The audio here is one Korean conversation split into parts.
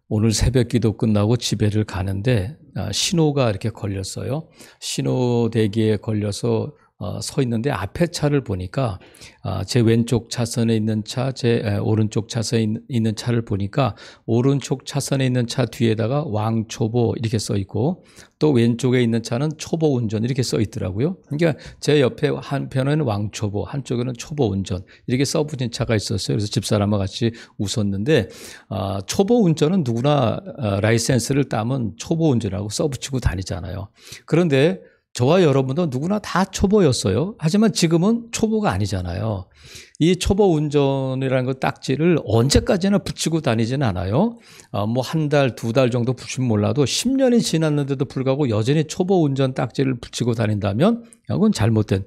오늘 새벽 기도 끝나고 집에를 가는데 신호가 이렇게 걸렸어요. 신호 대기에 걸려서 서 있는데 앞에 차를 보니까 제 왼쪽 차선에 있는 차, 제 오른쪽 차선에 있는 차를 보니까 오른쪽 차선에 있는 차 뒤에다가 왕초보 이렇게 써 있고 또 왼쪽에 있는 차는 초보 운전 이렇게 써 있더라고요. 그러니까 제 옆에 한편은 왕초보, 한쪽에는 초보 운전 이렇게 써붙인 차가 있었어요. 그래서 집사람과 같이 웃었는데 초보 운전은 누구나 라이센스를 따면 초보 운전이라고 써붙이고 다니잖아요. 그런데 저와 여러분도 누구나 다 초보였어요. 하지만 지금은 초보가 아니잖아요. 이 초보 운전이라는 그 딱지를 언제까지나 붙이고 다니지는 않아요. 뭐 한 달, 두 달 정도 붙이면 몰라도 10년이 지났는데도 불구하고 여전히 초보 운전 딱지를 붙이고 다닌다면 그건 잘못된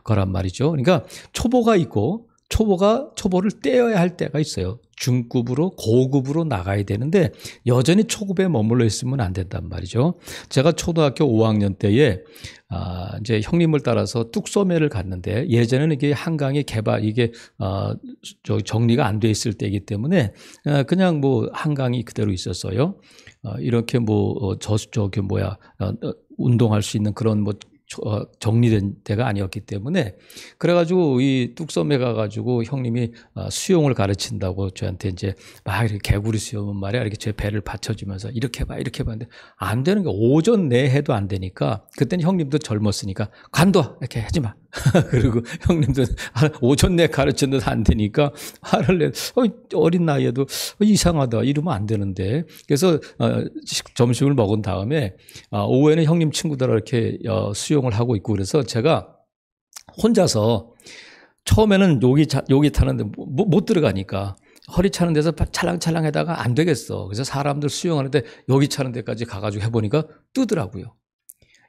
거란 말이죠. 그러니까 초보가 있고 초보를 떼어야 할 때가 있어요. 중급으로 고급으로 나가야 되는데 여전히 초급에 머물러 있으면 안 된단 말이죠. 제가 초등학교 5학년 때에 이제 형님을 따라서 뚝소매를 갔는데 예전에는 이게 한강의 이게 정리가 안 돼 있을 때이기 때문에 그냥 뭐 한강이 그대로 있었어요. 이렇게 운동할 수 있는 그런 정리된 데가 아니었기 때문에 그래가지고 이 뚝섬에 가가지고 형님이 수영을 가르친다고 저한테 이제 막 이렇게 개구리 수영은 말이야 이렇게 제 배를 받쳐주면서 이렇게 해봐 근데 안 되는 거 오전 내 해도 안 되니까 그때는 형님도 젊었으니까 관둬 이렇게 하지 마. 그리고 형님도 오전 내 가르쳤는데 안 되니까 화를 내. 어린 나이에도 이상하다 이러면 안 되는데 그래서 점심을 먹은 다음에 오후에는 형님 친구들하고 이렇게 수영을 하고 있고 그래서 제가 혼자서 처음에는 여기 타는데 못 들어가니까 허리 차는 데서 찰랑찰랑하다가 안 되겠어. 그래서 사람들 수영하는데 여기 차는 데까지 가가지고 해보니까 뜨더라고요.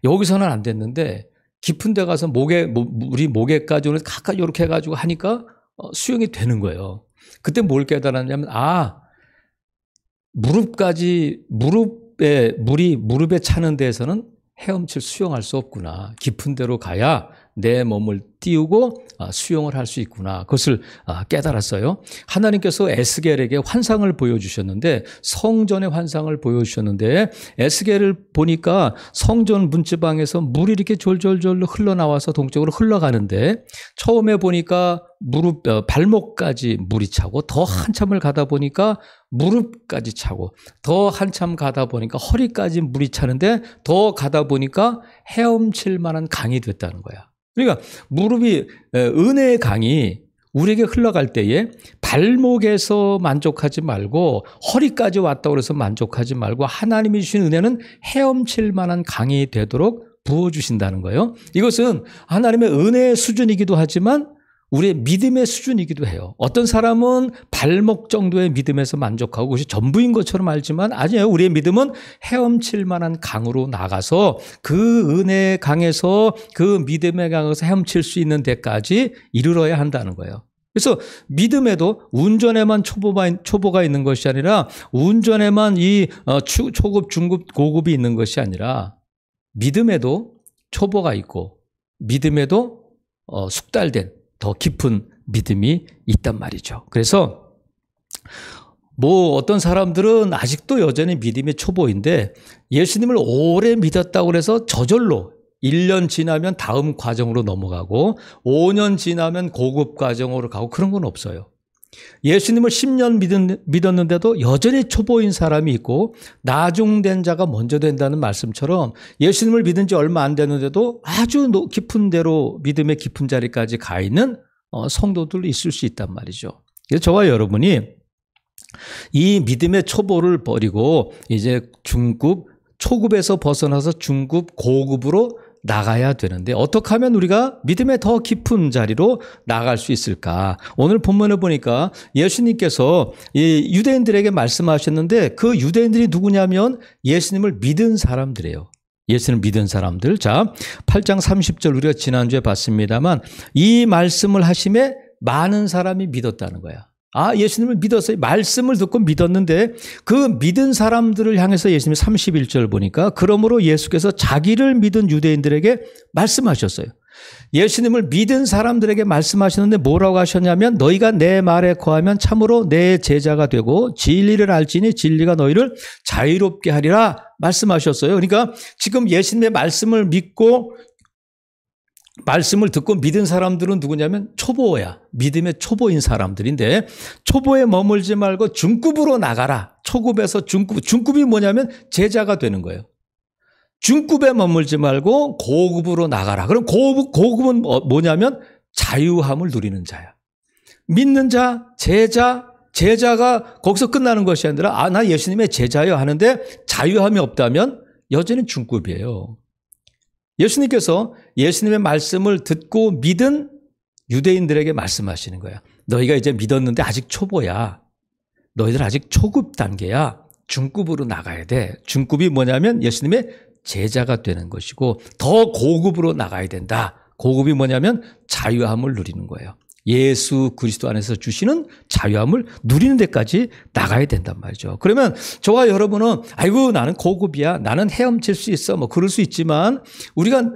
여기서는 안 됐는데 깊은 데 가서 물이 목에까지 오는 가까이 이렇게 해가지고 하니까 수영이 되는 거예요. 그때 뭘 깨달았냐면 물이 무릎에 차는 데에서는 헤엄칠 수영할 수 없구나. 깊은 데로 가야 내 몸을 띄우고 수영을 할 수 있구나. 그것을 깨달았어요. 하나님께서 에스겔에게 환상을 보여주셨는데 성전의 환상을 보여주셨는데 에스겔을 보니까 성전 문지방에서 물이 이렇게 졸졸졸 흘러나와서 동쪽으로 흘러가는데 처음에 보니까 발목까지 물이 차고 더 한참을 가다 보니까 무릎까지 차고 더 한참 가다 보니까 허리까지 물이 차는데 더 가다 보니까 헤엄칠 만한 강이 됐다는 거야. 그러니까 은혜의 강이 우리에게 흘러갈 때에 발목에서 만족하지 말고 허리까지 왔다고 해서 만족하지 말고 하나님이 주신 은혜는 헤엄칠 만한 강이 되도록 부어주신다는 거예요. 이것은 하나님의 은혜의 수준이기도 하지만 우리의 믿음의 수준이기도 해요. 어떤 사람은 발목 정도의 믿음에서 만족하고 그것이 전부인 것처럼 알지만 아니에요. 우리의 믿음은 헤엄칠 만한 강으로 나가서 그 은혜의 강에서 그 믿음의 강에서 헤엄칠 수 있는 데까지 이르러야 한다는 거예요. 그래서 믿음에도 운전에만 초보가 있는 것이 아니라 운전에만 이 초급, 중급, 고급이 있는 것이 아니라 믿음에도 초보가 있고 믿음에도 숙달된 더 깊은 믿음이 있단 말이죠. 그래서 어떤 사람들은 아직도 여전히 믿음이 초보인데 예수님을 오래 믿었다고 해서 저절로 1년 지나면 다음 과정으로 넘어가고 5년 지나면 고급 과정으로 가고 그런 건 없어요. 예수님을 10년 믿었는데도 여전히 초보인 사람이 있고 나중된 자가 먼저 된다는 말씀처럼 예수님을 믿은 지 얼마 안 됐는데도 아주 깊은 데로 믿음의 깊은 자리까지 가 있는 성도들도 있을 수 있단 말이죠. 그래서 저와 여러분이 이 믿음의 초보를 버리고 이제 초급에서 벗어나서 중급, 고급으로 나가야 되는데 어떻게 하면 우리가 믿음의 더 깊은 자리로 나갈 수 있을까? 오늘 본문을 보니까 예수님께서 이 유대인들에게 말씀하셨는데 그 유대인들이 누구냐면 예수님을 믿은 사람들이에요. 예수님을 믿은 사람들. 자, 8장 30절 우리가 지난주에 봤습니다만 이 말씀을 하심에 많은 사람이 믿었다는 거야. 예수님을 믿었어요. 말씀을 듣고 믿었는데 그 믿은 사람들을 향해서 예수님이 31절 보니까 그러므로 예수께서 자기를 믿은 유대인들에게 말씀하셨어요. 예수님을 믿은 사람들에게 말씀하셨는데 뭐라고 하셨냐면 너희가 내 말에 거하면 참으로 내 제자가 되고 진리를 알지니 진리가 너희를 자유롭게 하리라 말씀하셨어요. 그러니까 지금 예수님의 말씀을 믿고 말씀을 듣고 믿은 사람들은 누구냐면 초보야. 믿음의 초보인 사람들인데 초보에 머물지 말고 중급으로 나가라. 초급에서 중급. 중급이 뭐냐면 제자가 되는 거예요. 중급에 머물지 말고 고급으로 나가라. 그럼 고급은 뭐냐면 자유함을 누리는 자야. 믿는 자, 제자가 거기서 끝나는 것이 아니라 나 예수님의 제자요 하는데 자유함이 없다면 여전히 중급이에요. 예수님께서 예수님의 말씀을 듣고 믿은 유대인들에게 말씀하시는 거야. 너희가 이제 믿었는데 아직 초보야. 너희들 아직 초급 단계야. 중급으로 나가야 돼. 중급이 뭐냐면 예수님의 제자가 되는 것이고 더 고급으로 나가야 된다. 고급이 뭐냐면 자유함을 누리는 거예요. 예수 그리스도 안에서 주시는 자유함을 누리는 데까지 나가야 된단 말이죠. 그러면 저와 여러분은 아이고 나는 고급이야. 나는 헤엄칠 수 있어. 뭐 그럴 수 있지만 우리가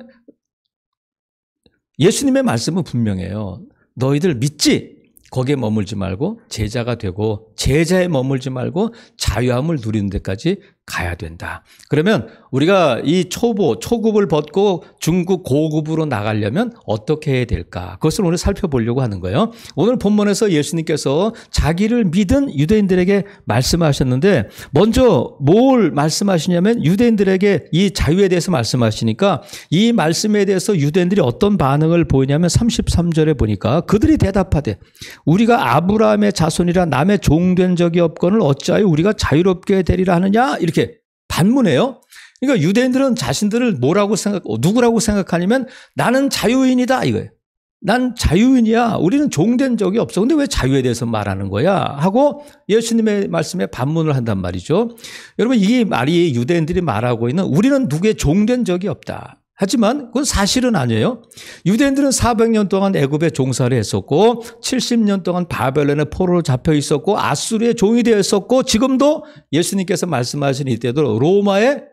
예수님의 말씀은 분명해요. 너희들 믿지? 거기에 머물지 말고 제자가 되고 제자에 머물지 말고 자유함을 누리는 데까지 가야 된다. 그러면 우리가 이 초급을 벗고 중급, 고급으로 나가려면 어떻게 해야 될까? 그것을 오늘 살펴보려고 하는 거예요. 오늘 본문에서 예수님께서 자기를 믿은 유대인들에게 말씀하셨는데 먼저 뭘 말씀하시냐면 유대인들에게 이 자유에 대해서 말씀하시니까 이 말씀에 대해서 유대인들이 어떤 반응을 보이냐면 33절에 보니까 그들이 대답하되 우리가 아브라함의 자손이라 남의 종된 적이 없거늘 어찌하여 우리가 자유롭게 되리라 하느냐 이렇게 반문해요. 그러니까 유대인들은 자신들을 누구라고 생각하냐면 나는 자유인이다 이거예요. 난 자유인이야. 우리는 종된 적이 없어. 근데 왜 자유에 대해서 말하는 거야? 하고 예수님의 말씀에 반문을 한단 말이죠. 여러분 이 말이 유대인들이 말하고 있는 우리는 누구의 종된 적이 없다. 하지만 그건 사실은 아니에요. 유대인들은 400년 동안 애굽에 종살이 했었고 70년 동안 바벨론의 포로로 잡혀 있었고 아수르의 종이 되어 있었고 지금도 예수님께서 말씀하신 이때도 로마의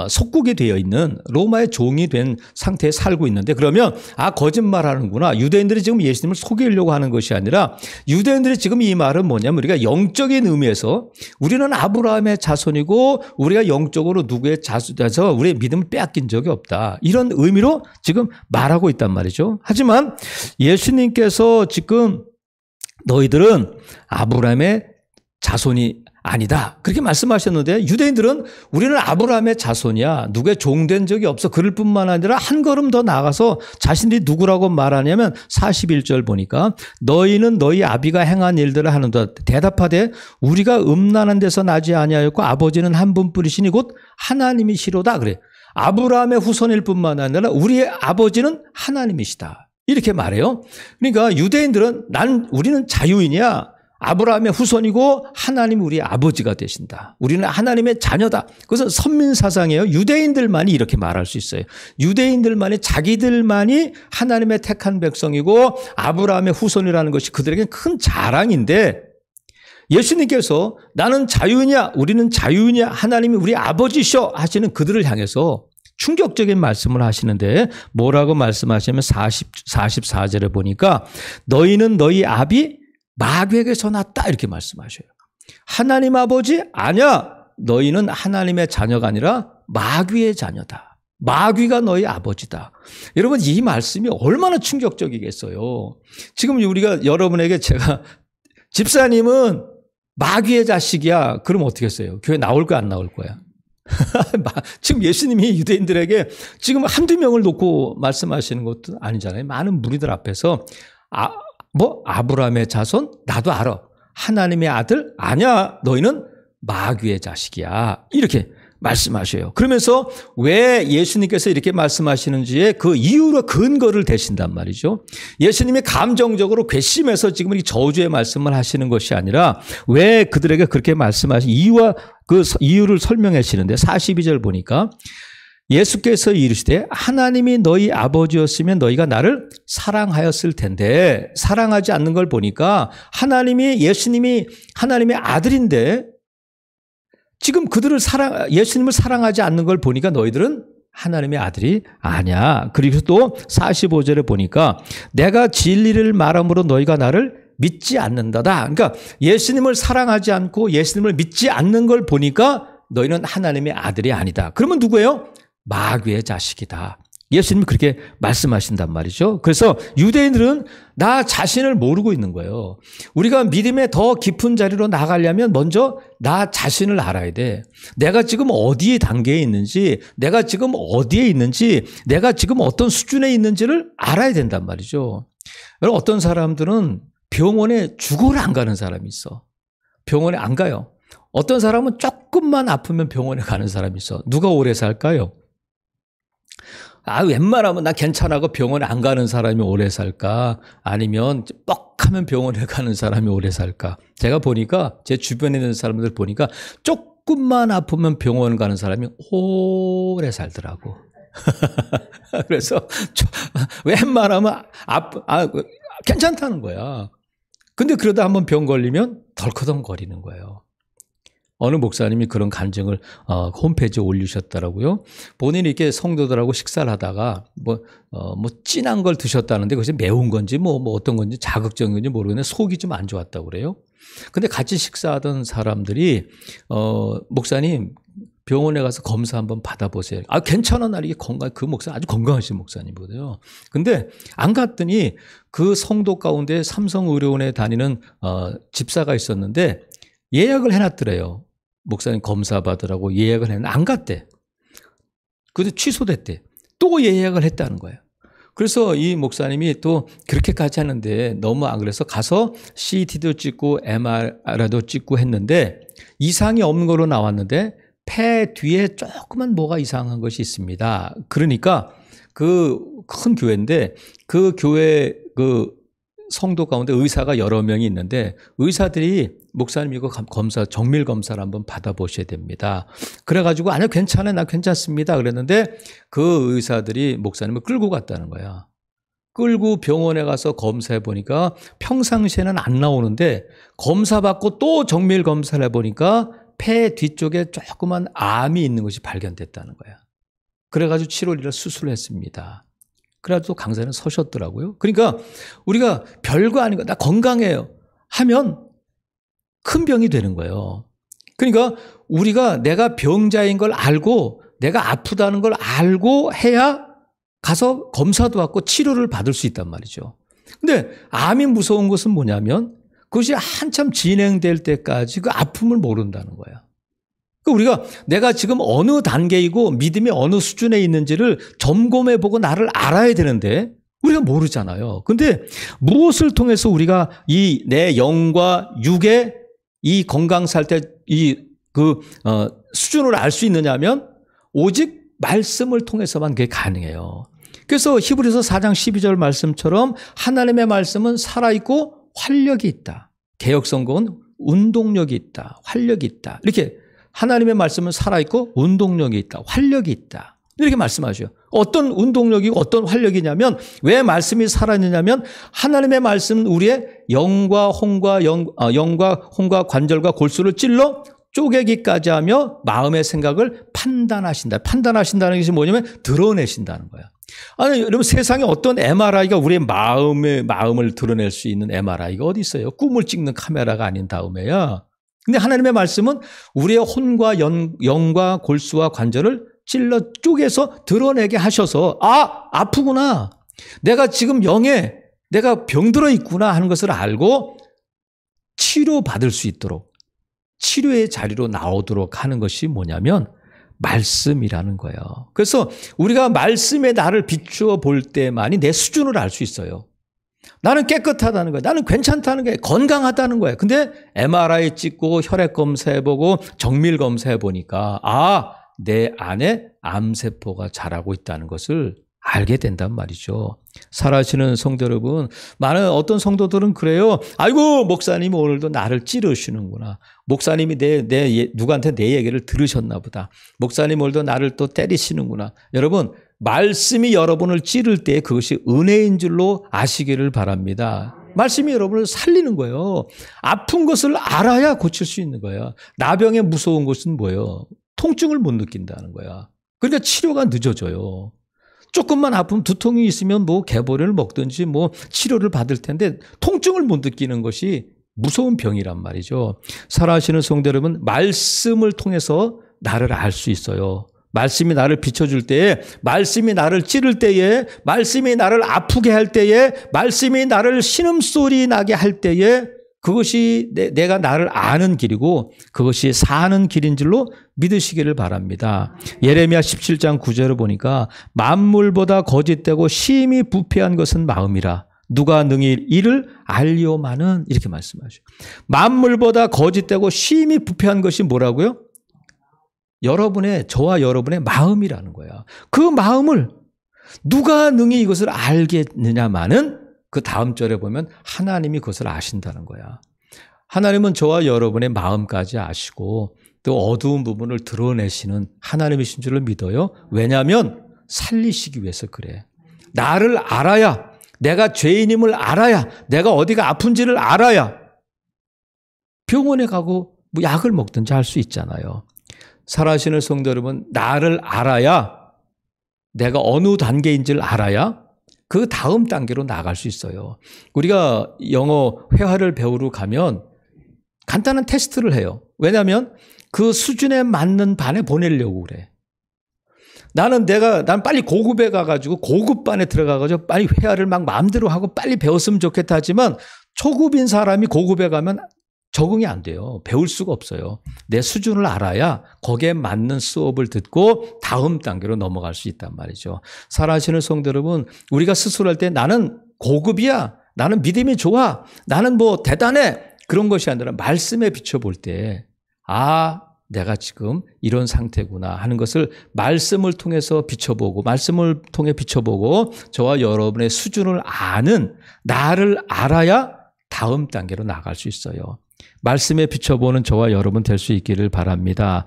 속국이 되어 있는 로마의 종이 된 상태에 살고 있는데 그러면 거짓말하는구나. 유대인들이 지금 예수님을 속이려고 하는 것이 아니라 유대인들이 지금 이 말은 뭐냐면 우리가 영적인 의미에서 우리는 아브라함의 자손이고 우리가 영적으로 누구의 자손에서 우리의 믿음을 빼앗긴 적이 없다. 이런 의미로 지금 말하고 있단 말이죠. 하지만 예수님께서 지금 너희들은 아브라함의 자손이 아니다. 그렇게 말씀하셨는데 유대인들은 우리는 아브라함의 자손이야. 누구의 종된 적이 없어. 그럴 뿐만 아니라 한 걸음 더 나가서 자신들이 누구라고 말하냐면 41절 보니까 너희는 너희 아비가 행한 일들을 하는도다. 대답하되 우리가 음란한 데서 나지 아니하였고 아버지는 한 분뿐이시니 곧 하나님이시로다. 그래. 아브라함의 후손일 뿐만 아니라 우리의 아버지는 하나님이시다. 이렇게 말해요. 그러니까 유대인들은 우리는 자유인이야. 아브라함의 후손이고 하나님 우리 아버지가 되신다. 우리는 하나님의 자녀다. 그것은 선민사상이에요. 유대인들만이 이렇게 말할 수 있어요. 유대인들만이 자기들만이 하나님의 택한 백성이고 아브라함의 후손이라는 것이 그들에게는 큰 자랑인데 예수님께서 나는 자유인이야. 우리는 자유인이야. 하나님이 우리 아버지셔 하시는 그들을 향해서 충격적인 말씀을 하시는데 뭐라고 말씀하시냐면 44절에 보니까 너희는 너희 아비 마귀에게서 났다 이렇게 말씀하셔요. 하나님 아버지 아니야. 너희는 하나님의 자녀가 아니라 마귀의 자녀다. 마귀가 너희 아버지다. 여러분 이 말씀이 얼마나 충격적이겠어요. 지금 우리가 여러분에게 제가 집사님은 마귀의 자식이야. 그럼 어떻게 했어요? 교회 나올 거야 안 나올 거야? 지금 예수님이 유대인들에게 지금 한두 명을 놓고 말씀하시는 것도 아니잖아요. 많은 무리들 앞에서 아브라함의 자손? 나도 알아. 하나님의 아들? 아니야. 너희는 마귀의 자식이야. 이렇게 말씀하셔요. 그러면서 왜 예수님께서 이렇게 말씀하시는지에 그 이유로 근거를 대신단 말이죠. 예수님이 감정적으로 괘씸해서 지금 이 저주의 말씀을 하시는 것이 아니라 왜 그들에게 그렇게 말씀하신 이유와 그 이유를 설명하시는데 42절 보니까 예수께서 이르시되 하나님이 너희 아버지였으면 너희가 나를 사랑하였을 텐데 사랑하지 않는 걸 보니까 예수님이 하나님의 아들인데 지금 예수님을 사랑하지 않는 걸 보니까 너희들은 하나님의 아들이 아니야. 그리고 또 45절에 보니까 내가 진리를 말함으로 너희가 나를 믿지 않는다다. 그러니까 예수님을 사랑하지 않고 예수님을 믿지 않는 걸 보니까 너희는 하나님의 아들이 아니다. 그러면 누구예요? 마귀의 자식이다. 예수님이 그렇게 말씀하신단 말이죠. 그래서 유대인들은 나 자신을 모르고 있는 거예요. 우리가 믿음의 더 깊은 자리로 나가려면 먼저 나 자신을 알아야 돼. 내가 지금 어디에 단계에 있는지, 내가 지금 어디에 있는지, 내가 지금 어떤 수준에 있는지를 알아야 된단 말이죠. 여러분, 어떤 사람들은 병원에 죽어를 안 가는 사람이 있어. 병원에 안 가요. 어떤 사람은 조금만 아프면 병원에 가는 사람이 있어. 누가 오래 살까요? 웬만하면 나 괜찮아고 병원에 안 가는 사람이 오래 살까? 아니면 뻑하면 병원에 가는 사람이 오래 살까? 제가 보니까 제 주변에 있는 사람들 보니까 조금만 아프면 병원 가는 사람이 오래 살더라고. 그래서 웬만하면 괜찮다는 거야. 근데 그러다 한번 병 걸리면 덜커덩거리는 거예요. 어느 목사님이 그런 간증을 홈페이지에 올리셨더라고요. 본인이 이렇게 성도들하고 식사를 하다가 뭐 진한 걸 드셨다는데 그것이 매운 건지 뭐 어떤 건지 자극적인 건지 모르겠는데 속이 좀 안 좋았다고 그래요. 근데 같이 식사하던 사람들이 목사님 병원에 가서 검사 한번 받아보세요. 괜찮아. 나 이게 그 목사 아주 건강하신 목사님이거든요. 근데 안 갔더니 그 성도 가운데 삼성의료원에 다니는 집사가 있었는데 예약을 해놨더래요. 목사님 검사 받으라고 예약을 했는데 안 갔대. 그래서 취소됐대. 또 예약을 했다는 거예요. 그래서 이 목사님이 또 그렇게까지 하는데 너무 안 그래서 가서 CT도 찍고 MRI도 찍고 했는데 이상이 없는 걸로 나왔는데 폐 뒤에 조그만 뭐가 이상한 것이 있습니다. 그러니까 그 큰 교회인데 그 교회 그 성도 가운데 의사가 여러 명이 있는데 의사들이 목사님 이거 검사 정밀 검사를 한번 받아보셔야 됩니다. 그래가지고 아니요 괜찮아요 나 괜찮습니다 그랬는데 그 의사들이 목사님을 끌고 갔다는 거야. 끌고 병원에 가서 검사해 보니까 평상시에는 안 나오는데 검사 받고 또 정밀 검사를 해보니까 폐 뒤쪽에 조그만 암이 있는 것이 발견됐다는 거야. 그래가지고 7월 1일 수술을 했습니다. 그래가지고 강사는 서셨더라고요. 그러니까 우리가 별거 아닌 거, 나 건강해요 하면 큰 병이 되는 거예요. 그러니까 우리가 내가 병자인 걸 알고 내가 아프다는 걸 알고 해야 가서 검사도 받고 치료를 받을 수 있단 말이죠. 근데 암이 무서운 것은 뭐냐면 그것이 한참 진행될 때까지 그 아픔을 모른다는 거야. 우리가 내가 지금 어느 단계이고 믿음이 어느 수준에 있는지를 점검해보고 나를 알아야 되는데 우리가 모르잖아요. 근데 무엇을 통해서 우리가 이 내 영과 육의 이 건강 상태 수준을 알 수 있느냐면 오직 말씀을 통해서만 그게 가능해요. 그래서 히브리서 4장 12절 말씀처럼 하나님의 말씀은 살아있고 활력이 있다. 개역성경은 운동력이 있다. 활력이 있다. 이렇게 하나님의 말씀은 살아있고 운동력이 있다. 활력이 있다. 이렇게 말씀하셔요. 어떤 운동력이고 어떤 활력이냐면 왜 말씀이 살아있느냐면 하나님의 말씀은 우리의 영과 홍과 관절과 골수를 찔러 쪼개기까지 하며 마음의 생각을 판단하신다. 판단하신다는 것이 뭐냐면 드러내신다는 거야. 아니 여러분 세상에 어떤 MRI가 우리의 마음을 드러낼 수 있는 MRI가 어디 있어요? 꿈을 찍는 카메라가 아닌 다음에야. 근데 하나님의 말씀은 우리의 혼과 영과 골수와 관절을 찔러 쪼개서 드러내게 하셔서 아프구나. 내가 지금 영에 내가 병들어 있구나 하는 것을 알고 치료받을 수 있도록 치료의 자리로 나오도록 하는 것이 뭐냐면 말씀이라는 거예요. 그래서 우리가 말씀에 나를 비추어 볼 때만이 내 수준을 알 수 있어요. 나는 깨끗하다는 거야. 나는 괜찮다는 거야. 건강하다는 거야. 근데 MRI 찍고 혈액 검사해보고 정밀 검사해보니까 내 안에 암세포가 자라고 있다는 것을 알게 된단 말이죠. 살아시는 성도 여러분, 많은 어떤 성도들은 그래요. 아이고 목사님이 오늘도 나를 찌르시는구나. 목사님이 누구한테 내 얘기를 들으셨나 보다. 목사님 오늘도 나를 또 때리시는구나. 여러분 말씀이 여러분을 찌를 때 그것이 은혜인 줄로 아시기를 바랍니다. 말씀이 여러분을 살리는 거예요. 아픈 것을 알아야 고칠 수 있는 거예요. 나병의 무서운 것은 뭐예요? 통증을 못 느낀다는 거야. 그러니까 치료가 늦어져요. 조금만 아프면 두통이 있으면 뭐 개보리를 먹든지 뭐 치료를 받을 텐데 통증을 못 느끼는 것이 무서운 병이란 말이죠. 살아계시는 성도 여러분, 말씀을 통해서 나를 알 수 있어요. 말씀이 나를 비춰줄 때에, 말씀이 나를 찌를 때에, 말씀이 나를 아프게 할 때에, 말씀이 나를 신음소리 나게 할 때에 그것이 내가 나를 아는 길이고 그것이 사는 길인 줄로 믿으시기를 바랍니다. 예레미야 17장 9절을 보니까 만물보다 거짓되고 심히 부패한 것은 마음이라. 누가 능히 이를 알리오마는, 이렇게 말씀하셔요. 만물보다 거짓되고 심히 부패한 것이 뭐라고요? 저와 여러분의 마음이라는 거야. 그 마음을 누가 능히 이것을 알겠느냐마는, 그 다음 절에 보면 하나님이 그것을 아신다는 거야. 하나님은 저와 여러분의 마음까지 아시고 또 어두운 부분을 드러내시는 하나님이신 줄을 믿어요. 왜냐하면 살리시기 위해서 그래. 나를 알아야, 내가 죄인임을 알아야, 내가 어디가 아픈지를 알아야 병원에 가고 뭐 약을 먹든지 할 수 있잖아요. 살아계시는 성도 여러분, 나를 알아야, 내가 어느 단계인지를 알아야 그 다음 단계로 나갈 수 있어요. 우리가 영어 회화를 배우러 가면 간단한 테스트를 해요. 왜냐하면 그 수준에 맞는 반에 보내려고 그래. 난 빨리 고급에 가가지고 고급반에 들어가가지고 빨리 회화를 막 마음대로 하고 빨리 배웠으면 좋겠다 하지만 초급인 사람이 고급에 가면 적응이 안 돼요. 배울 수가 없어요. 내 수준을 알아야 거기에 맞는 수업을 듣고 다음 단계로 넘어갈 수 있단 말이죠. 살아계시는 성도 여러분, 우리가 스스로 할 때 나는 고급이야, 나는 믿음이 좋아, 나는 뭐 대단해, 그런 것이 아니라 말씀에 비춰볼 때 내가 지금 이런 상태구나 하는 것을 말씀을 통해서 비춰보고, 말씀을 통해 비춰보고 저와 여러분의 수준을 아는, 나를 알아야 다음 단계로 나갈 수 있어요. 말씀에 비춰보는 저와 여러분 될 수 있기를 바랍니다.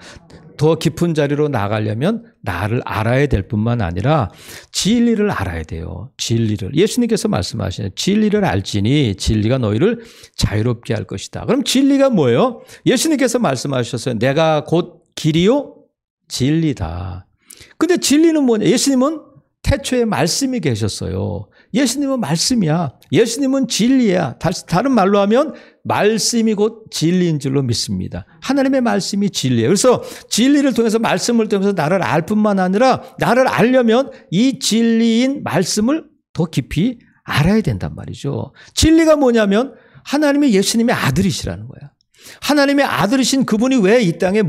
더 깊은 자리로 나가려면 나를 알아야 될 뿐만 아니라 진리를 알아야 돼요. 진리를. 예수님께서 말씀하시네요. 진리를 알지니 진리가 너희를 자유롭게 할 것이다. 그럼 진리가 뭐예요? 예수님께서 말씀하셨어요. 내가 곧 길이요 진리다. 근데 진리는 뭐냐? 예수님은 태초에 말씀이 계셨어요. 예수님은 말씀이야. 예수님은 진리야. 다른 말로 하면 말씀이 곧 진리인 줄로 믿습니다. 하나님의 말씀이 진리예요. 그래서 진리를 통해서, 말씀을 통해서 나를 알 뿐만 아니라 나를 알려면 이 진리인 말씀을 더 깊이 알아야 된단 말이죠. 진리가 뭐냐면 하나님이 예수님의 아들이시라는 거야. 하나님의 아들이신 그분이 왜 이 땅에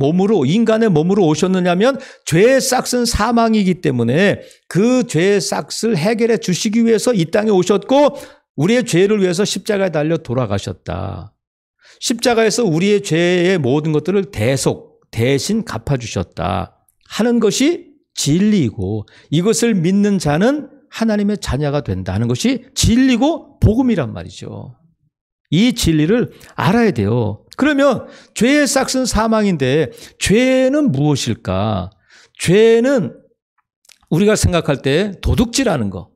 인간의 몸으로 오셨느냐면 죄의 싹은 사망이기 때문에 그 죄의 싹을 해결해 주시기 위해서 이 땅에 오셨고 우리의 죄를 위해서 십자가에 달려 돌아가셨다. 십자가에서 우리의 죄의 모든 것들을 대신 갚아주셨다 하는 것이 진리이고, 이것을 믿는 자는 하나님의 자녀가 된다는 것이 진리고 복음이란 말이죠. 이 진리를 알아야 돼요. 그러면 죄의 싹은 사망인데 죄는 무엇일까? 죄는 우리가 생각할 때 도둑질하는 거,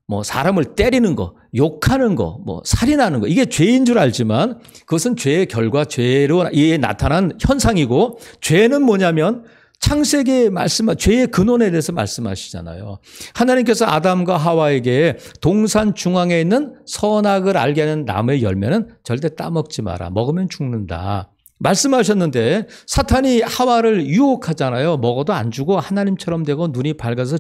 뭐 사람을 때리는 거, 욕하는 거, 뭐 살인하는 거, 이게 죄인 줄 알지만 그것은 죄의 결과, 죄로 나타난 현상이고, 죄는 뭐냐면 창세기에 죄의 근원에 대해서 말씀하시잖아요. 하나님께서 아담과 하와에게 동산 중앙에 있는 선악을 알게 하는 나무의 열매는 절대 따먹지 마라. 먹으면 죽는다. 말씀하셨는데 사탄이 하와를 유혹하잖아요. 먹어도 안 죽어. 하나님처럼 되고 눈이 밝아서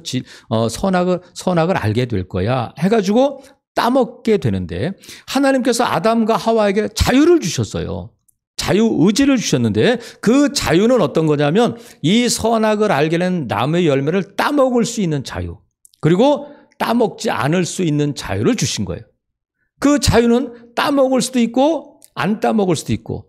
선악을 알게 될 거야. 해가지고 따먹게 되는데, 하나님께서 아담과 하와에게 자유를 주셨어요. 자유의지를 주셨는데 그 자유는 어떤 거냐면 이 선악을 알게 된 나무의 열매를 따먹을 수 있는 자유, 그리고 따먹지 않을 수 있는 자유를 주신 거예요. 그 자유는 따먹을 수도 있고 안 따먹을 수도 있고,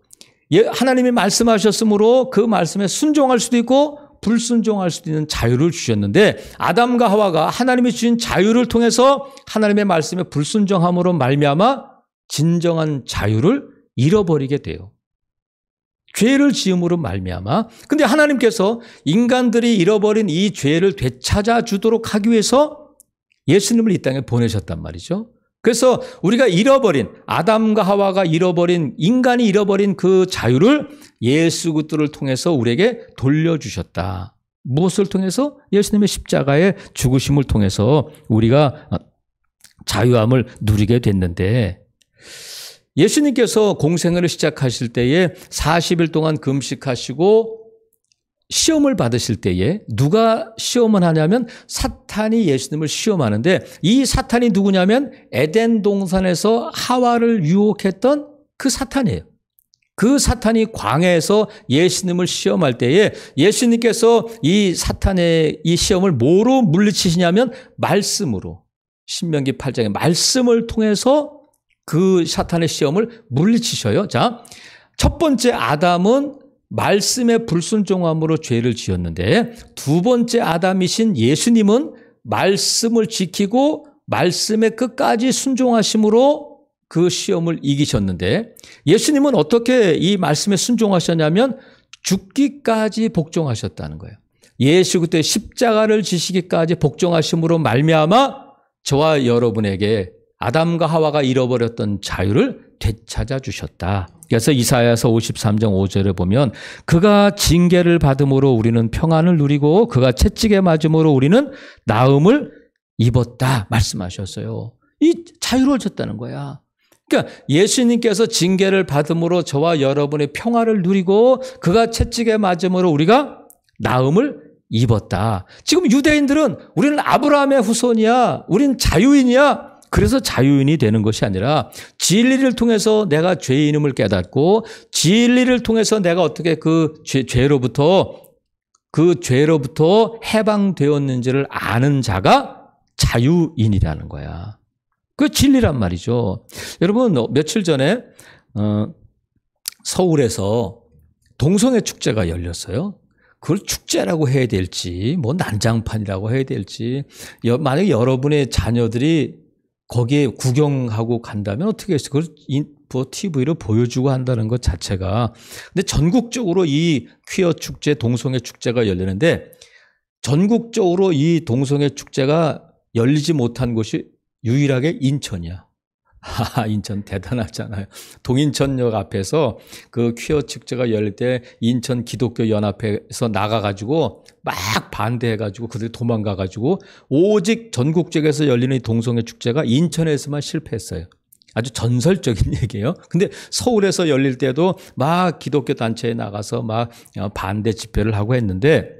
하나님이 말씀하셨으므로 그 말씀에 순종할 수도 있고 불순종할 수도 있는 자유를 주셨는데, 아담과 하와가 하나님이 주신 자유를 통해서 하나님의 말씀에 불순종함으로 말미암아 진정한 자유를 잃어버리게 돼요. 죄를 지음으로 말미암아. 근데 하나님께서 인간들이 잃어버린 이 죄를 되찾아 주도록 하기 위해서 예수님을 이 땅에 보내셨단 말이죠. 그래서 우리가 아담과 하와가 인간이 잃어버린 그 자유를 예수 그리스도를 통해서 우리에게 돌려주셨다. 무엇을 통해서? 예수님의 십자가의 죽으심을 통해서 우리가 자유함을 누리게 됐는데, 예수님께서 공생애를 시작하실 때에 40일 동안 금식하시고 시험을 받으실 때에 누가 시험을 하냐면 사탄이 예수님을 시험하는데, 이 사탄이 누구냐면 에덴 동산에서 하와를 유혹했던 그 사탄이에요. 그 사탄이 광야에서 예수님을 시험할 때에 예수님께서 이 사탄의 이 시험을 뭐로 물리치시냐면 말씀으로, 신명기 8장의 말씀을 통해서 그 사탄의 시험을 물리치셔요. 자, 첫 번째 아담은 말씀의 불순종함으로 죄를 지었는데, 두 번째 아담이신 예수님은 말씀을 지키고 말씀의 끝까지 순종하심으로 그 시험을 이기셨는데, 예수님은 어떻게 이 말씀에 순종하셨냐면 죽기까지 복종하셨다는 거예요. 예수 그때 십자가를 지시기까지 복종하심으로 말미암아 저와 여러분에게 아담과 하와가 잃어버렸던 자유를 되찾아 주셨다. 그래서 이사야서 53장 5절에 보면 그가 징계를 받음으로 우리는 평안을 누리고 그가 채찍에 맞음으로 우리는 나음을 입었다 말씀하셨어요. 이 자유로워졌다는 거야. 그러니까 예수님께서 징계를 받음으로 저와 여러분의 평화를 누리고 그가 채찍에 맞음으로 우리가 나음을 입었다. 지금 유대인들은 우리는 아브라함의 후손이야, 우리는 자유인이야, 그래서 자유인이 되는 것이 아니라 진리를 통해서 내가 죄인임을 깨닫고 진리를 통해서 내가 어떻게 그 죄로부터 해방되었는지를 아는 자가 자유인이라는 거야. 그 진리란 말이죠. 여러분, 며칠 전에 서울에서 동성애 축제가 열렸어요. 그걸 축제라고 해야 될지 뭐 난장판이라고 해야 될지, 만약에 여러분의 자녀들이 거기에 구경하고 간다면 어떻게 했어요? 그걸 TV로 보여주고 한다는 것 자체가. 근데 전국적으로 이 퀴어 축제, 동성애 축제가 열리는데 전국적으로 이 동성애 축제가 열리지 못한 곳이 유일하게 인천이야. 인천 대단하잖아요. 동인천역 앞에서 그 퀴어 축제가 열릴 때 인천 기독교 연합회에서 나가가지고 막 반대해가지고 그들이 도망가가지고 오직 전국적에서 열리는 동성애 축제가 인천에서만 실패했어요. 아주 전설적인 얘기예요. 근데 서울에서 열릴 때도 막 기독교 단체에 나가서 막 반대 집회를 하고 했는데,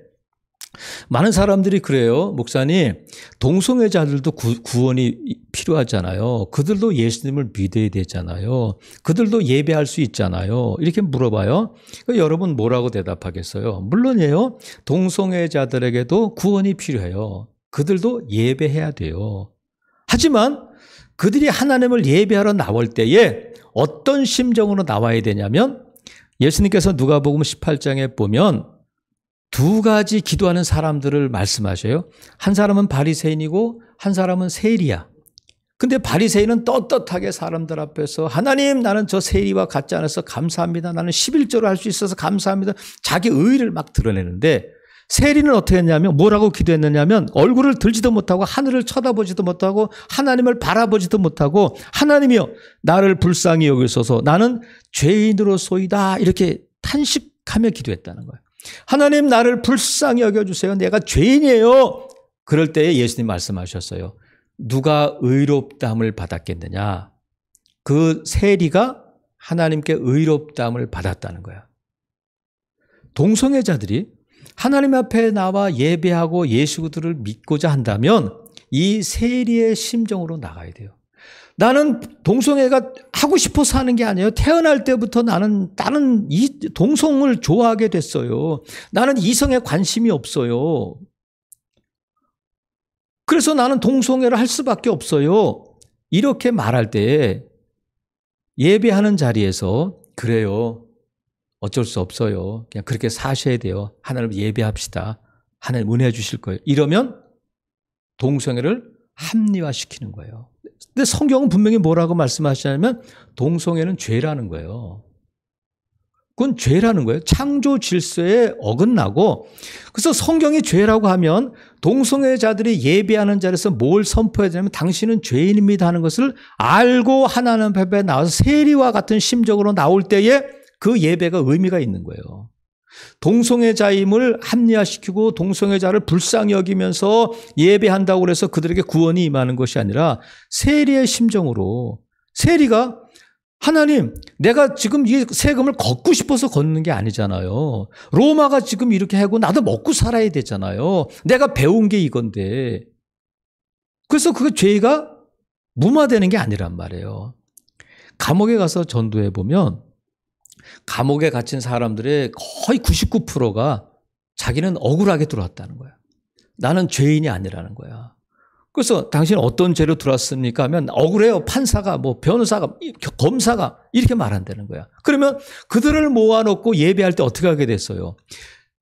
많은 사람들이 그래요. 목사님, 동성애자들도 구원이 필요하잖아요. 그들도 예수님을 믿어야 되잖아요. 그들도 예배할 수 있잖아요. 이렇게 물어봐요. 여러분 뭐라고 대답하겠어요? 물론이에요. 동성애자들에게도 구원이 필요해요. 그들도 예배해야 돼요. 하지만 그들이 하나님을 예배하러 나올 때에 어떤 심정으로 나와야 되냐면, 예수님께서 누가복음 18장에 보면 두 가지 기도하는 사람들을 말씀하셔요. 한 사람은 바리새인이고 한 사람은 세리야. 근데 바리새인은 떳떳하게 사람들 앞에서 하나님, 나는 저 세리와 같지 않아서 감사합니다. 나는 11조를 할 수 있어서 감사합니다. 자기 의의를 막 드러내는데, 세리는 어떻게 했냐면 뭐라고 기도했느냐면 얼굴을 들지도 못하고 하늘을 쳐다보지도 못하고 하나님을 바라보지도 못하고, 하나님이여 나를 불쌍히 여기소서, 나는 죄인으로소이다, 이렇게 탄식하며 기도했다는 거예요. 하나님, 나를 불쌍히 여겨주세요. 내가 죄인이에요. 그럴 때에 예수님 말씀하셨어요. 누가 의롭다함을 받았겠느냐? 그 세리가 하나님께 의롭다함을 받았다는 거야. 동성애자들이 하나님 앞에 나와 예배하고 예수들을 믿고자 한다면 이 세리의 심정으로 나가야 돼요. 나는 동성애가 하고 싶어서 하는 게 아니에요. 태어날 때부터 나는 이 동성을 좋아하게 됐어요. 나는 이성에 관심이 없어요. 그래서 나는 동성애를 할 수밖에 없어요. 이렇게 말할 때 예배하는 자리에서 그래요. 어쩔 수 없어요. 그냥 그렇게 사셔야 돼요. 하나님을 예배합시다. 하나님 은혜 주실 거예요. 이러면 동성애를 합리화시키는 거예요. 근데 성경은 분명히 뭐라고 말씀하시냐면 동성애는 죄라는 거예요. 그건 죄라는 거예요. 창조 질서에 어긋나고. 그래서 성경이 죄라고 하면 동성애자들이 예배하는 자리에서 뭘 선포해야 되냐면 당신은 죄인입니다 하는 것을 알고 하나님 앞에 나와서 세리와 같은 심정으로 나올 때에 그 예배가 의미가 있는 거예요. 동성애자임을 합리화시키고 동성애자를 불쌍히 여기면서 예배한다고 그래서 그들에게 구원이 임하는 것이 아니라 세리의 심정으로, 세리가 하나님, 내가 지금 이 세금을 걷고 싶어서 걷는 게 아니잖아요. 로마가 지금 이렇게 하고 나도 먹고 살아야 되잖아요. 내가 배운 게 이건데. 그래서 그 죄가 무마되는 게 아니란 말이에요. 감옥에 가서 전도해 보면 감옥에 갇힌 사람들의 거의 99%가 자기는 억울하게 들어왔다는 거야. 나는 죄인이 아니라는 거야. 그래서 당신 어떤 죄로 들어왔습니까? 하면 억울해요. 판사가, 변호사가, 검사가 이렇게 말한다는 거야. 그러면 그들을 모아놓고 예배할 때 어떻게 하게 됐어요?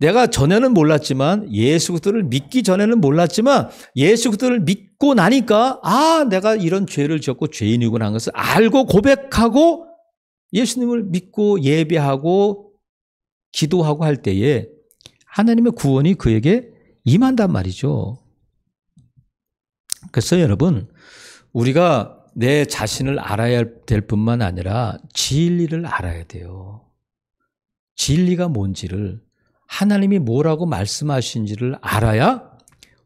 내가 전에는 몰랐지만, 예수 그리스도를 믿기 전에는 몰랐지만 예수 그리스도를 믿고 나니까 내가 이런 죄를 지었고 죄인이구나 하는 것을 알고 고백하고 예수님을 믿고 예배하고 기도하고 할 때에 하나님의 구원이 그에게 임한단 말이죠. 그래서 여러분, 우리가 내 자신을 알아야 될 뿐만 아니라 진리를 알아야 돼요. 진리가 뭔지를, 하나님이 뭐라고 말씀하신지를 알아야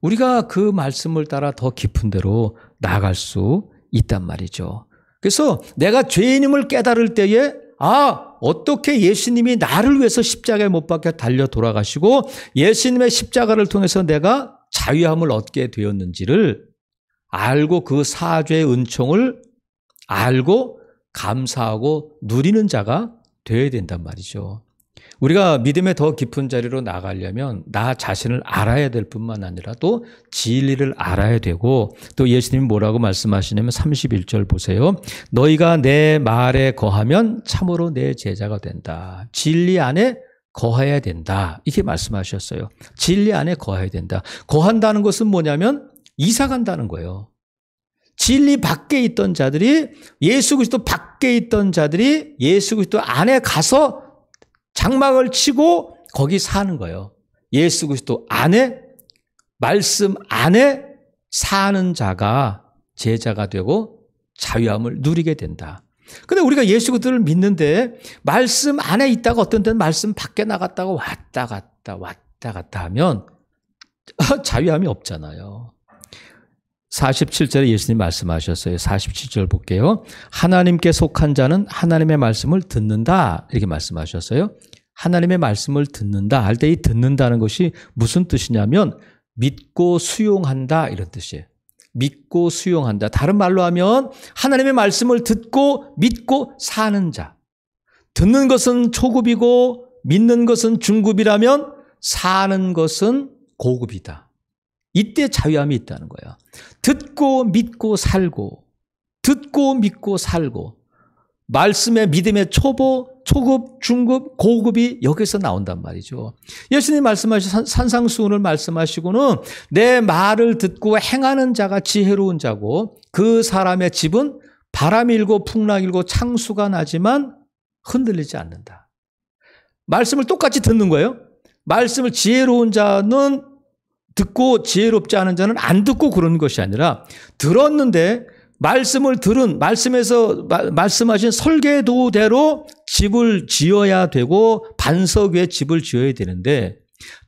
우리가 그 말씀을 따라 더 깊은 데로 나아갈 수 있단 말이죠. 그래서 내가 죄인임을 깨달을 때에 어떻게 예수님이 나를 위해서 십자가에 못 박혀 달려 돌아가시고 예수님의 십자가를 통해서 내가 자유함을 얻게 되었는지를 알고 그 사죄의 은총을 알고 감사하고 누리는 자가 되어야 된단 말이죠. 우리가 믿음의 더 깊은 자리로 나가려면 나 자신을 알아야 될 뿐만 아니라 또 진리를 알아야 되고, 또 예수님이 뭐라고 말씀하시냐면 31절 보세요. 너희가 내 말에 거하면 참으로 내 제자가 된다. 진리 안에 거해야 된다. 이렇게 말씀하셨어요. 진리 안에 거해야 된다. 거한다는 것은 뭐냐면 이사 간다는 거예요. 진리 밖에 있던 자들이, 예수 그리스도 밖에 있던 자들이 예수 그리스도 안에 가서 장막을 치고 거기 사는 거예요. 예수 그리스도 안에, 말씀 안에 사는 자가 제자가 되고 자유함을 누리게 된다. 근데 우리가 예수 그리스도를 믿는데 말씀 안에 있다가 어떤 때는 말씀 밖에 나갔다가 왔다 갔다 하면 자유함이 없잖아요. 47절에 예수님 말씀하셨어요. 47절 볼게요. 하나님께 속한 자는 하나님의 말씀을 듣는다. 이렇게 말씀하셨어요. 하나님의 말씀을 듣는다 할 때 이 듣는다는 것이 무슨 뜻이냐면 믿고 수용한다 이런 뜻이에요. 믿고 수용한다. 다른 말로 하면 하나님의 말씀을 듣고 믿고 사는 자. 듣는 것은 초급이고 믿는 것은 중급이라면 사는 것은 고급이다. 이때 자유함이 있다는 거야. 듣고 믿고 살고, 듣고 믿고 살고, 말씀의 믿음의 초급, 중급, 고급이 여기서 나온단 말이죠. 예수님 말씀하신 산상수훈을 말씀하시고는 내 말을 듣고 행하는 자가 지혜로운 자고 그 사람의 집은 바람 일고 풍랑 일고 창수가 나지만 흔들리지 않는다. 말씀을 똑같이 듣는 거예요. 말씀을 지혜로운 자는 듣고 지혜롭지 않은 자는 안 듣고 그런 것이 아니라 들었는데 말씀을 들은, 말씀에서 말씀하신 설계도대로 집을 지어야 되고 반석 위에 집을 지어야 되는데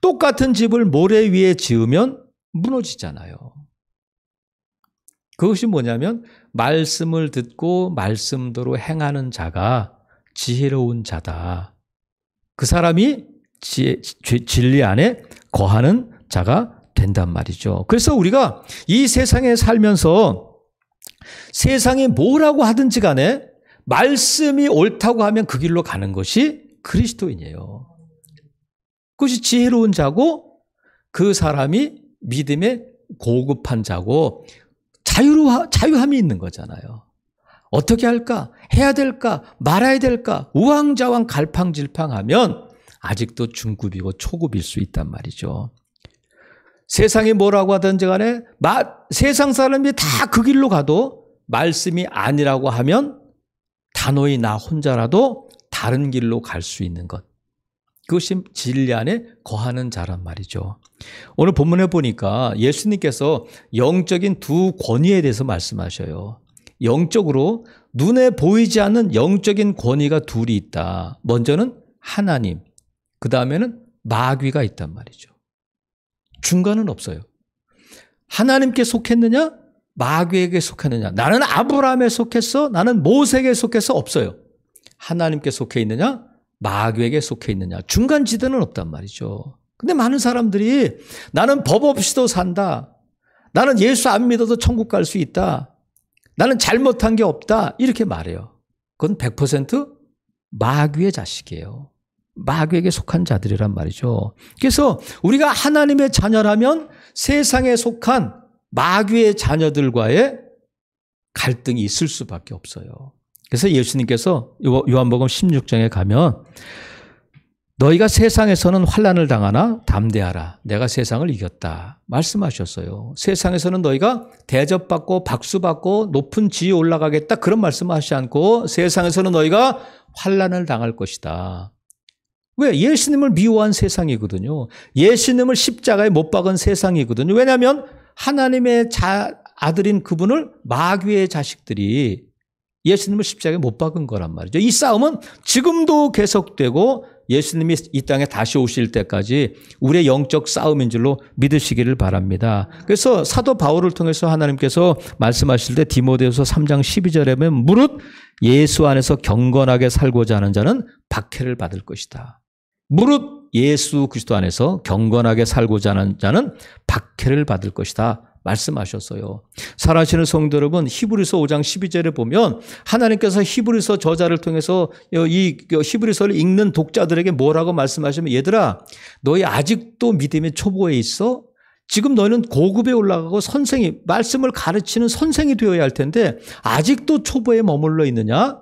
똑같은 집을 모래 위에 지으면 무너지잖아요. 그것이 뭐냐면 말씀을 듣고 말씀대로 행하는 자가 지혜로운 자다. 그 사람이 진리 안에 거하는 자가 된단 말이죠. 그래서 우리가 이 세상에 살면서 세상이 뭐라고 하든지 간에 말씀이 옳다고 하면 그 길로 가는 것이 그리스도인이에요. 그것이 지혜로운 자고 그 사람이 믿음의 고급한 자고 자유함이 있는 거잖아요. 어떻게 할까? 해야 될까? 말아야 될까? 우왕좌왕 갈팡질팡하면 아직도 중급이고 초급일 수 있단 말이죠. 세상이 뭐라고 하든지 간에 세상 사람이 다 그 길로 가도 말씀이 아니라고 하면 단호히 나 혼자라도 다른 길로 갈 수 있는 것. 그것이 진리 안에 거하는 자란 말이죠. 오늘 본문에 보니까 예수님께서 영적인 두 권위에 대해서 말씀하셔요. 영적으로 눈에 보이지 않는 영적인 권위가 둘이 있다. 먼저는 하나님, 그 다음에는 마귀가 있단 말이죠. 중간은 없어요. 하나님께 속했느냐? 마귀에게 속했느냐? 나는 아브라함에 속했어? 나는 모세에게 속했어? 없어요. 하나님께 속해 있느냐? 마귀에게 속해 있느냐? 중간 지대는 없단 말이죠. 근데 많은 사람들이 나는 법 없이도 산다. 나는 예수 안 믿어도 천국 갈 수 있다. 나는 잘못한 게 없다. 이렇게 말해요. 그건 100% 마귀의 자식이에요. 마귀에게 속한 자들이란 말이죠. 그래서 우리가 하나님의 자녀라면 세상에 속한 마귀의 자녀들과의 갈등이 있을 수밖에 없어요. 그래서 예수님께서 요한복음 16장에 가면 너희가 세상에서는 환난을 당하나 담대하라. 내가 세상을 이겼다. 말씀하셨어요. 세상에서는 너희가 대접받고 박수받고 높은 지위에 올라가겠다. 그런 말씀하시지 않고 세상에서는 너희가 환난을 당할 것이다. 왜? 예수님을 미워한 세상이거든요. 예수님을 십자가에 못 박은 세상이거든요. 왜냐하면 하나님의 아들인 그분을 마귀의 자식들이 예수님을 십자가에 못 박은 거란 말이죠. 이 싸움은 지금도 계속되고 예수님이 이 땅에 다시 오실 때까지 우리의 영적 싸움인 줄로 믿으시기를 바랍니다. 그래서 사도 바울을 통해서 하나님께서 말씀하실 때 디모데후서 3장 12절에 보면 무릇 예수 안에서 경건하게 살고자 하는 자는 박해를 받을 것이다. 무릇 예수 그리스도 안에서 경건하게 살고자 하는 자는 박해를 받을 것이다. 말씀하셨어요. 사랑하시는 성도 여러분, 히브리서 5장 12절에 보면 하나님께서 히브리서 저자를 통해서 이 히브리서를 읽는 독자들에게 뭐라고 말씀하시면 얘들아 너희 아직도 믿음의 초보에 있어? 지금 너희는 고급에 올라가고 선생이 말씀을 가르치는 선생이 되어야 할 텐데 아직도 초보에 머물러 있느냐?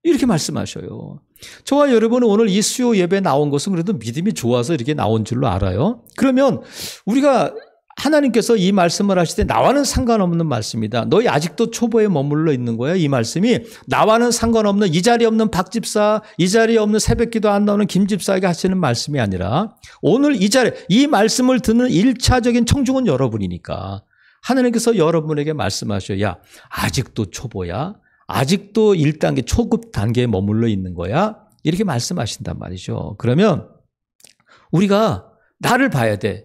이렇게 말씀하셔요. 저와 여러분은 오늘 이 수요 예배에 나온 것은 그래도 믿음이 좋아서 이렇게 나온 줄로 알아요. 그러면 우리가 하나님께서 이 말씀을 하실 때 나와는 상관없는 말씀이다. 너희 아직도 초보에 머물러 있는 거야. 이 말씀이 나와는 상관없는 이 자리에 없는 박 집사, 이 자리에 없는 새벽기도 안 나오는 김 집사에게 하시는 말씀이 아니라 오늘 이 자리에 이 말씀을 듣는 1차적인 청중은 여러분이니까 하나님께서 여러분에게 말씀하셔요. 야, 아직도 초보야? 아직도 1단계 초급 단계에 머물러 있는 거야? 이렇게 말씀하신단 말이죠. 그러면 우리가 나를 봐야 돼.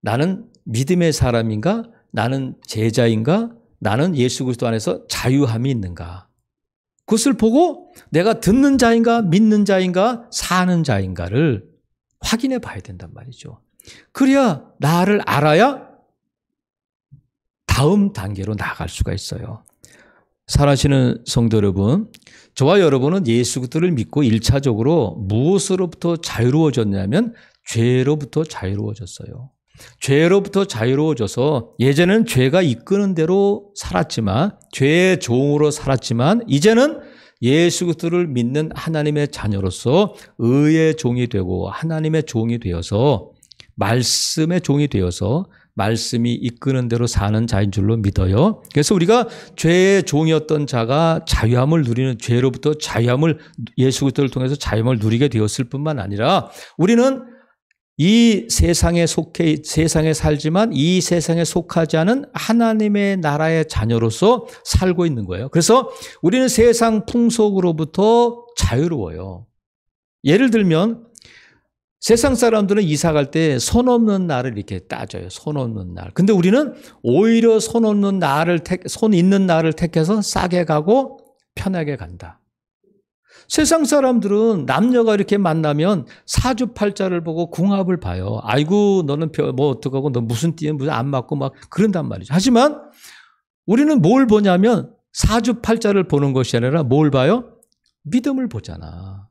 나는 믿음의 사람인가? 나는 제자인가? 나는 예수 그리스도 안에서 자유함이 있는가? 그것을 보고 내가 듣는 자인가? 믿는 자인가? 사는 자인가를 확인해 봐야 된단 말이죠. 그래야 나를 알아야 다음 단계로 나아갈 수가 있어요. 사랑하시는 성도 여러분, 저와 여러분은 예수 그리스도를 믿고 1차적으로 무엇으로부터 자유로워졌냐면 죄로부터 자유로워졌어요. 죄로부터 자유로워져서 예전에는 죄가 이끄는 대로 살았지만 죄의 종으로 살았지만 이제는 예수 그리스도를 믿는 하나님의 자녀로서 의의 종이 되고 하나님의 종이 되어서 말씀의 종이 되어서 말씀이 이끄는 대로 사는 자인 줄로 믿어요. 그래서 우리가 죄의 종이었던 자가 자유함을 누리는 죄로부터 자유함을 예수 그리스도를 통해서 자유함을 누리게 되었을 뿐만 아니라 우리는 이 세상에 세상에 살지만 이 세상에 속하지 않은 하나님의 나라의 자녀로서 살고 있는 거예요. 그래서 우리는 세상 풍속으로부터 자유로워요. 예를 들면 세상 사람들은 이사 갈 때 손 없는 날을 이렇게 따져요. 손 없는 날. 근데 우리는 오히려 손 없는 날을 손 있는 날을 택해서 싸게 가고 편하게 간다. 세상 사람들은 남녀가 이렇게 만나면 사주팔자를 보고 궁합을 봐요. 아이고 너는 뭐 어떡하고 너 무슨 띠에 무슨 안 맞고 막 그런단 말이죠. 하지만 우리는 뭘 보냐면 사주팔자를 보는 것이 아니라 뭘 봐요? 믿음을 보잖아.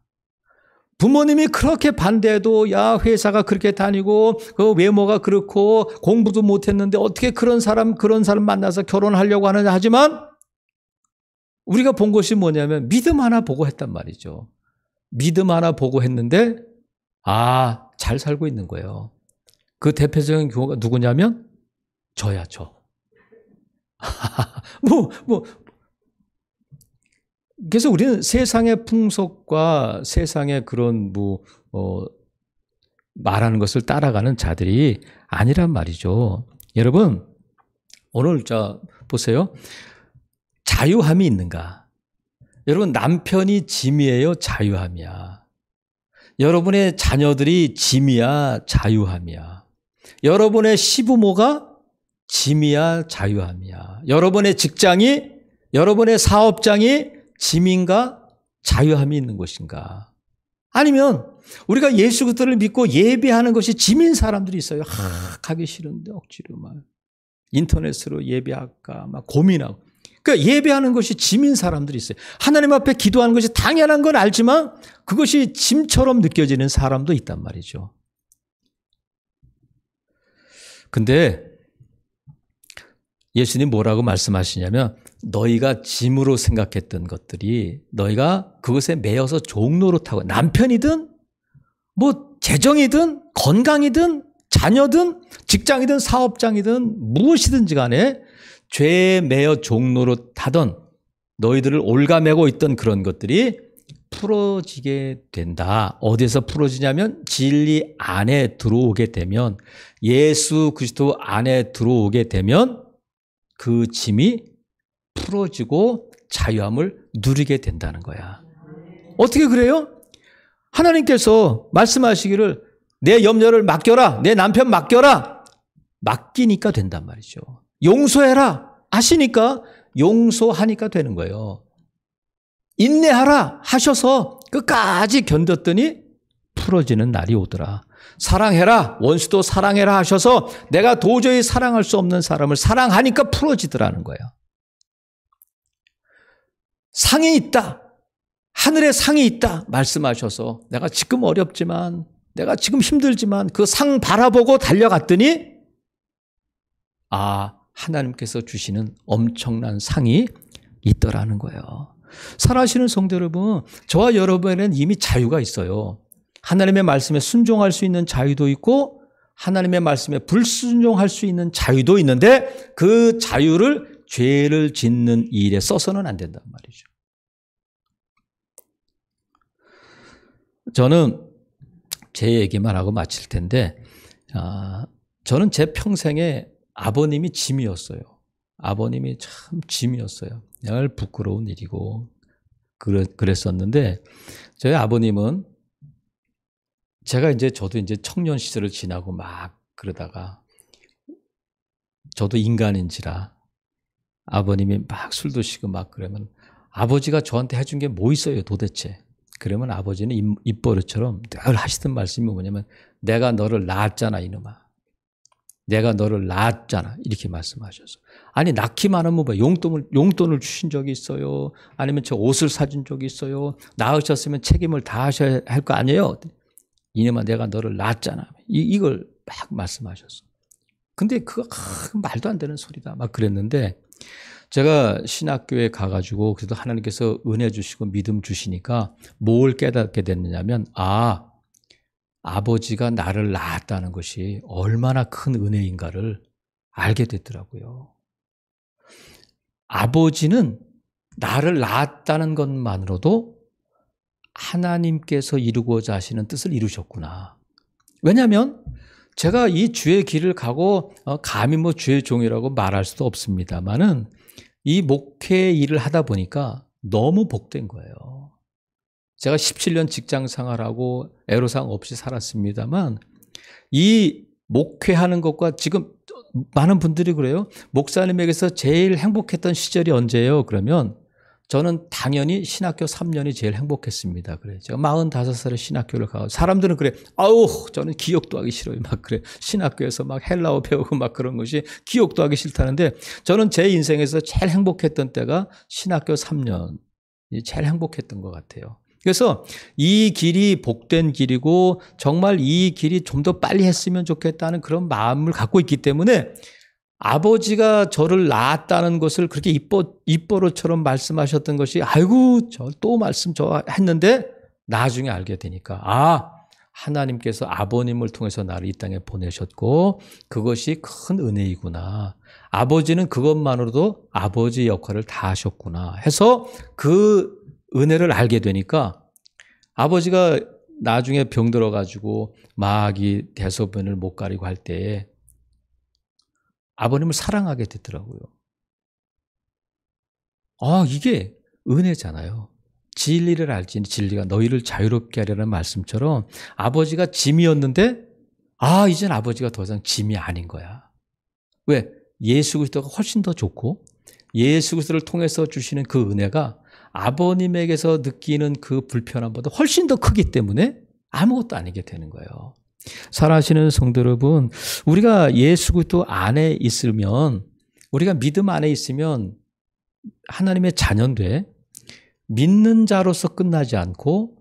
부모님이 그렇게 반대해도 야 회사가 그렇게 다니고 그 외모가 그렇고 공부도 못했는데 어떻게 그런 사람 만나서 결혼하려고 하느냐 하지만 우리가 본 것이 뭐냐면 믿음 하나 보고 했단 말이죠. 믿음 하나 보고 했는데 잘 살고 있는 거예요. 그 대표적인 경우가 누구냐면 저야 저. 그래서 우리는 세상의 풍속과 세상의 그런 말하는 것을 따라가는 자들이 아니란 말이죠. 여러분 오늘 보세요. 자유함이 있는가? 여러분 남편이 짐이에요? 자유함이야? 여러분의 자녀들이 짐이야 자유함이야. 여러분의 시부모가 짐이야 자유함이야. 여러분의 직장이, 여러분의 사업장이 짐인가 자유함이 있는 것인가? 아니면 우리가 예수 그리스도를 믿고 예배하는 것이 짐인 사람들이 있어요. 가기 싫은데 억지로 막 인터넷으로 예배할까 막 고민하고. 그러니까 예배하는 것이 짐인 사람들이 있어요. 하나님 앞에 기도하는 것이 당연한 건 알지만 그것이 짐처럼 느껴지는 사람도 있단 말이죠. 근데 예수님 뭐라고 말씀하시냐면 너희가 짐으로 생각했던 것들이 너희가 그것에 매여서 종노릇하고 남편이든 뭐 재정이든 건강이든 자녀든 직장이든 사업장이든 무엇이든지 간에 죄에 매여 종노릇하던 너희들을 올가매고 있던 그런 것들이 풀어지게 된다. 어디에서 풀어지냐면 진리 안에 들어오게 되면, 예수 그리스도 안에 들어오게 되면 그 짐이 풀어지고 자유함을 누리게 된다는 거야. 어떻게 그래요? 하나님께서 말씀하시기를 내 염려를 맡겨라, 내 남편 맡겨라. 맡기니까 된단 말이죠. 용서해라 하시니까 용서하니까 되는 거예요. 인내하라 하셔서 끝까지 견뎠더니 풀어지는 날이 오더라. 사랑해라, 원수도 사랑해라 하셔서 내가 도저히 사랑할 수 없는 사람을 사랑하니까 풀어지더라는 거예요. 상이 있다, 하늘에 상이 있다 말씀하셔서 내가 지금 어렵지만, 내가 지금 힘들지만 그 상 바라보고 달려갔더니 하나님께서 주시는 엄청난 상이 있더라는 거예요. 살아가시는 성도 여러분, 저와 여러분에는 이미 자유가 있어요. 하나님의 말씀에 순종할 수 있는 자유도 있고 하나님의 말씀에 불순종할 수 있는 자유도 있는데 그 자유를 죄를 짓는 일에 써서는 안 된단 말이죠. 저는 제 얘기만 하고 마칠 텐데, 저는 제 평생에 아버님이 짐이었어요. 아버님이 참 짐이었어요. 늘 부끄러운 일이고 그랬었는데, 저희 아버님은 저도 이제 청년 시절을 지나고 막 그러다가 저도 인간인지라 아버님이 막 술 드시고 막 그러면 아버지가 저한테 해준 게 뭐 있어요 도대체? 그러면 아버지는 입버릇처럼 늘 하시던 말씀이 뭐냐면 내가 너를 낳았잖아 이놈아. 내가 너를 낳았잖아. 이렇게 말씀하셔서. 아니 낳기만 하면 뭐 용돈을 주신 적이 있어요? 아니면 저 옷을 사준 적이 있어요? 낳으셨으면 책임을 다 하셔야 할 거 아니에요? 이놈아 내가 너를 낳았잖아. 이걸 막 말씀하셨어. 근데 그거 말도 안 되는 소리다. 막 그랬는데 제가 신학교에 가가지고 그래도 하나님께서 은혜 주시고 믿음 주시니까 뭘 깨닫게 됐느냐면 아버지가 나를 낳았다는 것이 얼마나 큰 은혜인가를 알게 됐더라고요. 아버지는 나를 낳았다는 것만으로도 하나님께서 이루고자 하시는 뜻을 이루셨구나. 왜냐하면 제가 이 주의 길을 가고 감히 뭐 주의 종이라고 말할 수도 없습니다만은 이 목회 일을 하다 보니까 너무 복된 거예요. 제가 17년 직장 생활하고 애로사항 없이 살았습니다만 이 목회하는 것과 지금 많은 분들이 그래요. 목사님에게서 제일 행복했던 시절이 언제예요? 그러면 저는 당연히 신학교 3년이 제일 행복했습니다. 그래. 제가 45살에 신학교를 가고 사람들은 그래. 저는 기억도 하기 싫어요. 막 그래. 신학교에서 막 헬라어 배우고 막 그런 것이 기억도 하기 싫다는데 저는 제 인생에서 제일 행복했던 때가 신학교 3년이 제일 행복했던 것 같아요. 그래서 이 길이 복된 길이고 정말 이 길이 좀 더 빨리 했으면 좋겠다는 그런 마음을 갖고 있기 때문에 아버지가 저를 낳았다는 것을 그렇게 입버릇처럼 말씀하셨던 것이 저 또 말씀 했는데 나중에 알게 되니까 하나님께서 아버님을 통해서 나를 이 땅에 보내셨고 그것이 큰 은혜이구나. 아버지는 그것만으로도 아버지 역할을 다 하셨구나 해서 그 은혜를 알게 되니까 아버지가 나중에 병들어가지고 막 이 대소변을 못 가리고 할 때에 아버님을 사랑하게 되더라고요. 이게 은혜잖아요. 진리를 알지니 진리가 너희를 자유롭게 하려는 말씀처럼 아버지가 짐이었는데 이젠 아버지가 더 이상 짐이 아닌 거야. 왜? 예수 그리스도가 훨씬 더 좋고 예수 그리스도를 통해서 주시는 그 은혜가 아버님에게서 느끼는 그 불편함보다 훨씬 더 크기 때문에 아무것도 아니게 되는 거예요. 사랑하시는 성도 여러분, 우리가 예수 그리스도 안에 있으면, 우리가 믿음 안에 있으면 하나님의 자녀인데 믿는 자로서 끝나지 않고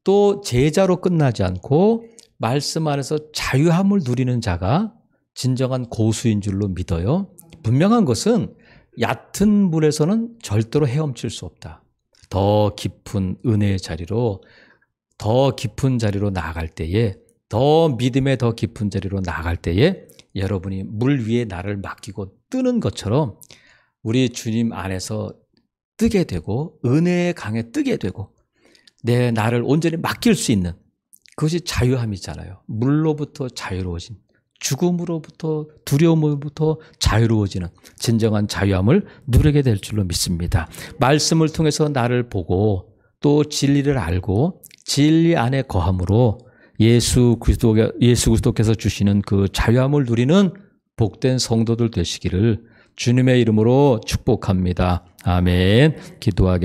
또 제자로 끝나지 않고 말씀 안에서 자유함을 누리는 자가 진정한 고수인 줄로 믿어요. 분명한 것은 얕은 물에서는 절대로 헤엄칠 수 없다. 더 깊은 은혜의 자리로, 더 깊은 자리로 나아갈 때에, 더 믿음의 더 깊은 자리로 나아갈 때에 여러분이 물 위에 나를 맡기고 뜨는 것처럼 우리 주님 안에서 뜨게 되고 은혜의 강에 뜨게 되고 내 나를 온전히 맡길 수 있는 그것이 자유함이잖아요. 물로부터 자유로워진, 죽음으로부터 두려움으로부터 자유로워지는 진정한 자유함을 누리게 될 줄로 믿습니다. 말씀을 통해서 나를 보고 또 진리를 알고 진리 안에 거함으로 예수 그리스도께서 주시는 그 자유함을 누리는 복된 성도들 되시기를 주님의 이름으로 축복합니다. 아멘. 기도하겠습니다.